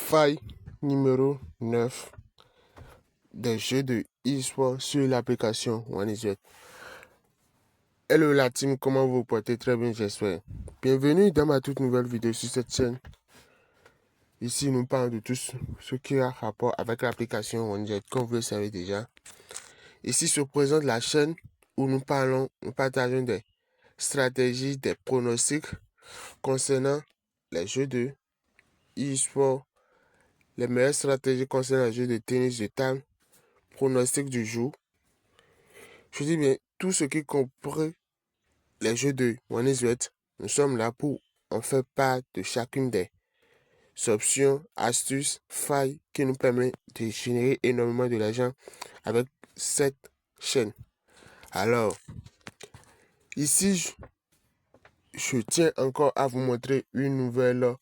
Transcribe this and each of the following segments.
Faille numéro 9 des jeux de e-sport sur l'application OneXBet. Hello la team, comment vous vous portez? Très bien, j'espère. Bienvenue dans ma toute nouvelle vidéo sur cette chaîne. Ici, nous parlons de tout ce qui a rapport avec l'application OneXBet, comme vous le savez déjà. Ici se présente la chaîne où nous partageons des stratégies, des pronostics concernant les jeux de e-sport, les meilleures stratégies concernant les jeux de tennis de table, pronostics du jour. Je dis bien, tout ce qui comprend les jeux de OneXBet, nous sommes là pour en faire part de chacune des options, astuces, failles qui nous permettent de générer énormément de l'argent avec cette chaîne. Alors, ici, je tiens encore à vous montrer une nouvelle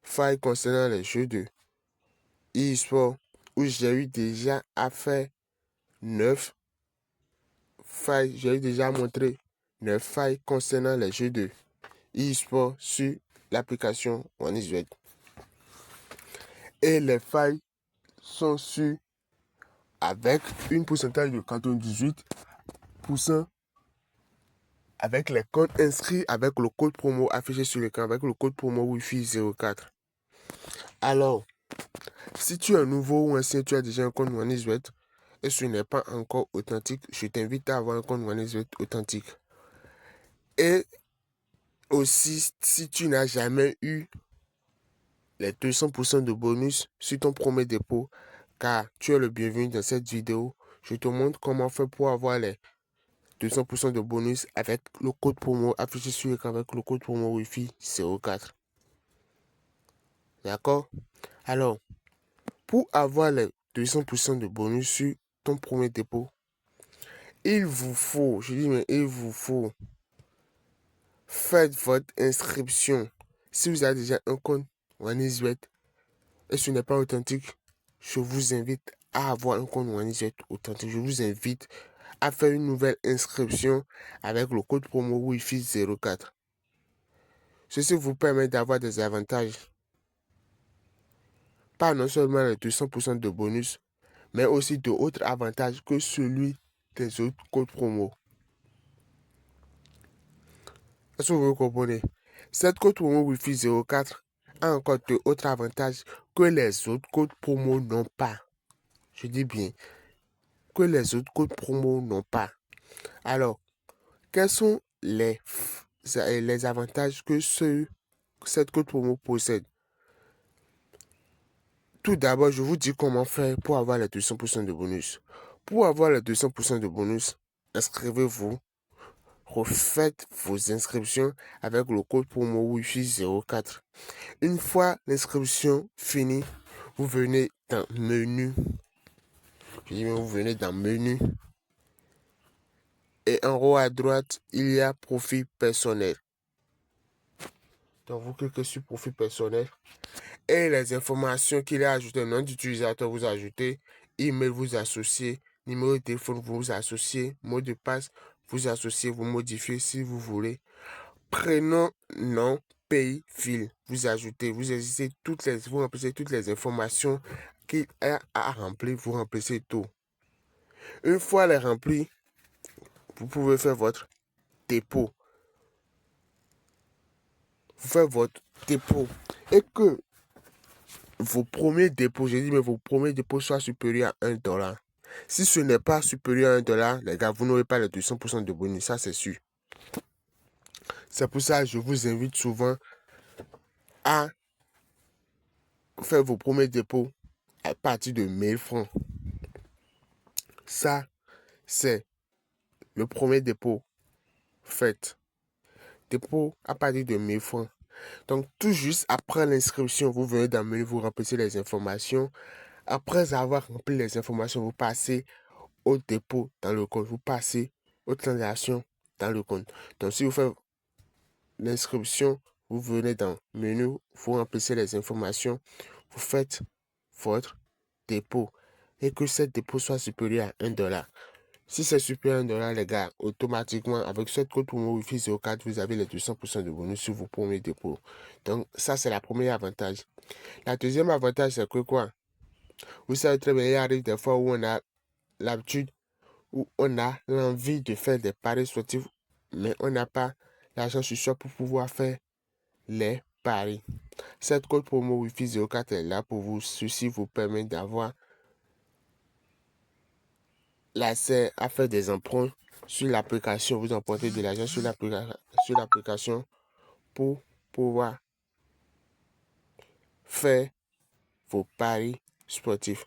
faille concernant les jeux de e-sport où j'ai eu déjà à faire 9 failles. J'ai déjà montré 9 failles concernant les jeux de e-sport sur l'application OneXBet. Et les failles sont sur avec une pourcentage de 98% avec les comptes inscrits avec le code promo affiché sur l'écran avec le code promo Wi-Fi 04. Alors, si tu es nouveau ou ancien, tu as déjà un compte OneXBet et ce n'est pas encore authentique, je t'invite à avoir un compte OneXBet authentique. Et aussi, si tu n'as jamais eu les 200% de bonus sur ton premier dépôt, car tu es le bienvenu dans cette vidéo, je te montre comment faire pour avoir les 200% de bonus avec le code promo affiché sur l'écran avec le code promo Wi-Fi 04. D'accord? Alors, pour avoir les 200% de bonus sur ton premier dépôt, il vous faut, je dis mais il vous faut, faites votre inscription. Si vous avez déjà un compte OneXBet et ce n'est pas authentique, je vous invite à avoir un compte OneXBet authentique. Je vous invite à faire une nouvelle inscription avec le code promo Wi-Fi 04. Ceci vous permet d'avoir des avantages. Pas non seulement les 200% de bonus, mais aussi d'autres avantages que celui des autres codes promo. Est-ce que vous comprenez? Cette code promo Wi-Fi 04 a encore d'autres avantages que les autres codes promo n'ont pas. Je dis bien que les autres codes promo n'ont pas. Alors, quels sont les avantages que cette code promo possède? Tout d'abord, je vous dis comment faire pour avoir les 200% de bonus. Pour avoir les 200% de bonus, inscrivez-vous, refaites vos inscriptions avec le code promo Wi-Fi 04. Une fois l'inscription finie, vous venez dans menu. Je dis bien, vous venez dans menu. Et en haut à droite, il y a profil personnel. Donc, vous cliquez sur profil personnel. Et les informations qu'il a ajoutées, nom d'utilisateur vous ajoutez, email vous associez, numéro de téléphone vous associez, mot de passe vous associez, vous modifiez si vous voulez. Prénom, nom, pays, ville, vous ajoutez, vous remplissez toutes les informations qu'il a à remplir, vous remplissez tout. Une fois les remplis, vous pouvez faire votre dépôt. Vous faites votre dépôt et que vos premiers dépôts, j'ai dit, mais vos premiers dépôts soient supérieurs à $1. Si ce n'est pas supérieur à $1, les gars, vous n'aurez pas les 200% de bonus, ça c'est sûr. C'est pour ça que je vous invite souvent à faire vos premiers dépôts à partir de 1000 francs. Ça, c'est le premier dépôt fait. Dépôt à partir de 1000 francs. Donc, tout juste après l'inscription, vous venez dans le menu, vous remplissez les informations. Après avoir rempli les informations, vous passez au dépôt dans le compte, vous passez aux transactions dans le compte. Donc, si vous faites l'inscription, vous venez dans le menu, vous remplissez les informations, vous faites votre dépôt et que ce dépôt soit supérieur à $1. Si c'est supérieur à $1, les gars, automatiquement, avec cette code promo Wi-Fi 04, vous avez les 200% de bonus sur vos premiers dépôts. Donc, ça, c'est la première avantage. La deuxième avantage, c'est que quoi? Vous savez très bien, il arrive des fois où on a l'habitude, où on a l'envie de faire des paris sportifs, mais on n'a pas l'argent sur soi pour pouvoir faire les paris. Cette code promo Wi-Fi 04 est là pour vous. Ceci vous permet d'avoir l'accès à faire des emprunts sur l'application. Vous empruntez de l'argent sur l'application pour pouvoir faire vos paris sportifs.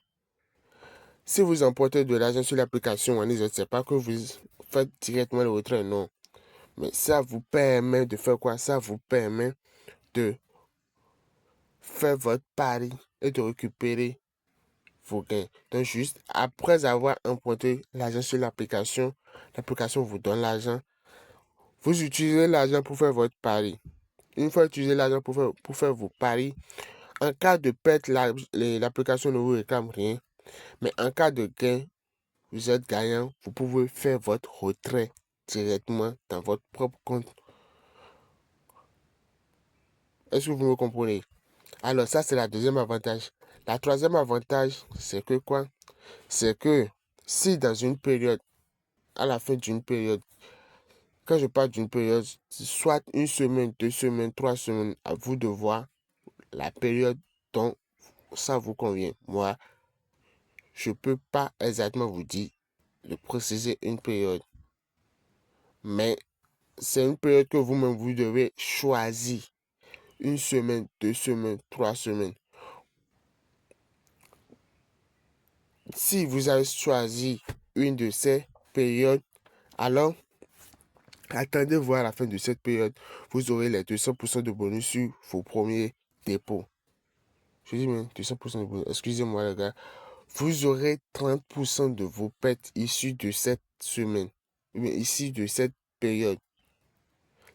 Si vous empruntez de l'argent sur l'application, ce n'est pas que vous faites directement le retrait, non. Mais ça vous permet de faire quoi? Ça vous permet de faire votre pari et de récupérer vos gains. Donc, juste après avoir emprunté l'argent sur l'application, l'application vous donne l'argent. Vous utilisez l'argent pour faire votre pari. Une fois utilisé l'argent pour faire vos paris, en cas de perte, l'application ne vous réclame rien. Mais en cas de gain, vous êtes gagnant, vous pouvez faire votre retrait directement dans votre propre compte. Est-ce que vous me comprenez? Alors ça, c'est la deuxième avantage. La troisième avantage, c'est que quoi? C'est que si dans une période, à la fin d'une période, quand je parle d'une période, soit une semaine, 2 semaines, 3 semaines, à vous de voir la période dont ça vous convient. Moi, je ne peux pas exactement vous dire de préciser une période. Mais c'est une période que vous-même, vous devez choisir. Une semaine, 2 semaines, 3 semaines. Si vous avez choisi une de ces périodes, alors attendez voir à la fin de cette période, vous aurez les 200% de bonus sur vos premiers dépôts. Je dis bien 200% de bonus. Excusez-moi les gars. Vous aurez 30% de vos pertes issues de cette semaine, issues de cette période.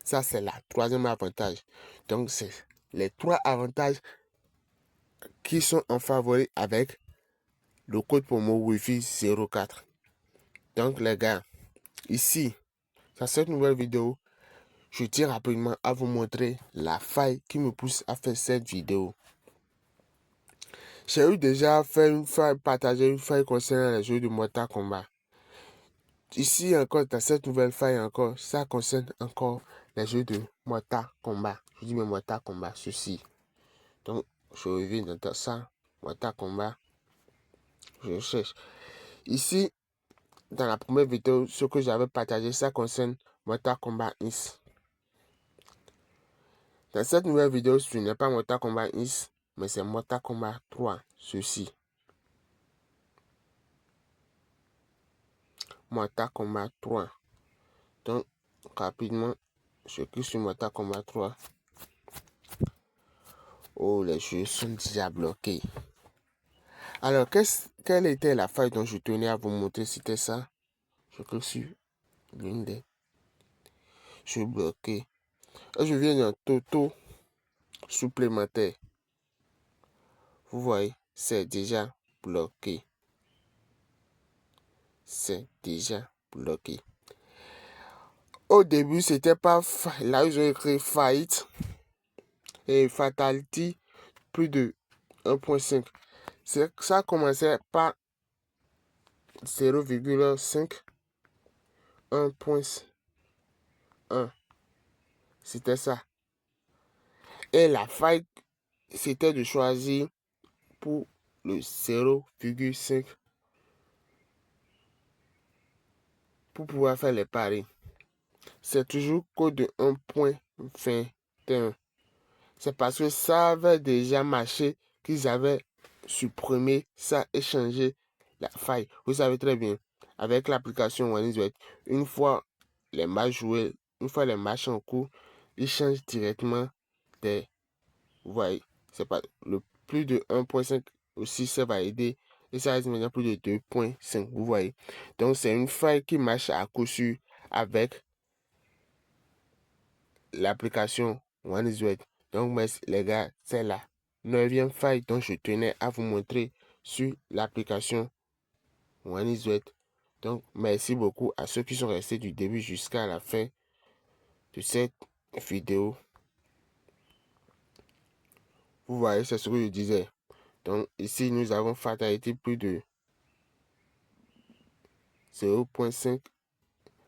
Ça, c'est la troisième avantage. Donc, c'est les trois avantages qui sont en favori avec le code promo Wi-Fi 04. Donc, les gars, ici, dans cette nouvelle vidéo, je tiens rapidement à vous montrer la faille qui me pousse à faire cette vidéo. J'ai eu déjà fait une faille, partager une faille concernant les jeux de Mortal Kombat. Ici encore, dans cette nouvelle faille encore, ça concerne encore les jeux de Mortal Kombat. Je dis mais Mortal Kombat, ceci. Donc, je reviens dans ça, Mortal Kombat. Je cherche. Ici, dans la première vidéo, ce que j'avais partagé, ça concerne Mortal Kombat X. Dans cette nouvelle vidéo, ce n'est pas Mortal Kombat X, mais c'est Mortal Kombat 3, ceci. Mortal Kombat 3. Donc, rapidement, je clique sur Mortal Kombat 3. Oh, les jeux sont déjà bloqués. Alors, quelle était la faille dont je tenais à vous montrer? C'était ça. Je clique sur l'une des jeux bloqués. Et je viens dans Toto supplémentaire. Vous voyez, c'est déjà bloqué. C'est déjà bloqué. Au début, c'était pas... Là, ils ont écrit Fight et Fatality, plus de 1.5. Ça commençait par 0,5, 1.1. C'était ça. Et la faille, c'était de choisir pour le 0,5 pour pouvoir faire les paris. C'est toujours code de 1.21. C'est parce que ça avait déjà marché qu'ils avaient supprimé ça et changé la faille. Vous savez très bien, avec l'application OneXBet, une fois les matchs joués, une fois les matchs en cours, ils changent directement des... Vous voyez, c'est pas le plus de 1.5 aussi, ça va aider. Et ça reste maintenant plus de 2.5. Vous voyez. Donc, c'est une faille qui marche à coup sûr avec l'application OneXBet. Donc, les gars, c'est la neuvième faille dont je tenais à vous montrer sur l'application OneXBet Donc, merci beaucoup à ceux qui sont restés du début jusqu'à la fin de cette vidéo. Vous voyez, c'est ce que je disais. Donc, ici, nous avons fatalité plus de 0,5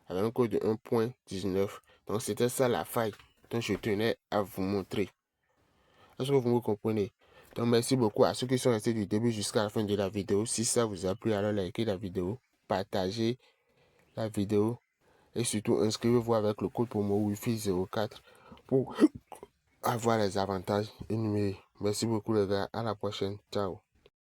avec un code de 1,19. Donc, c'était ça la faille. Donc, je tenais à vous montrer. Est-ce que vous me comprenez? Donc, merci beaucoup à ceux qui sont restés du début jusqu'à la fin de la vidéo. Si ça vous a plu, alors likez la vidéo, partagez la vidéo et surtout inscrivez-vous avec le code promo Wi-Fi 04 pour avoir les avantages énumérés. Merci beaucoup les gars. À la prochaine. Ciao.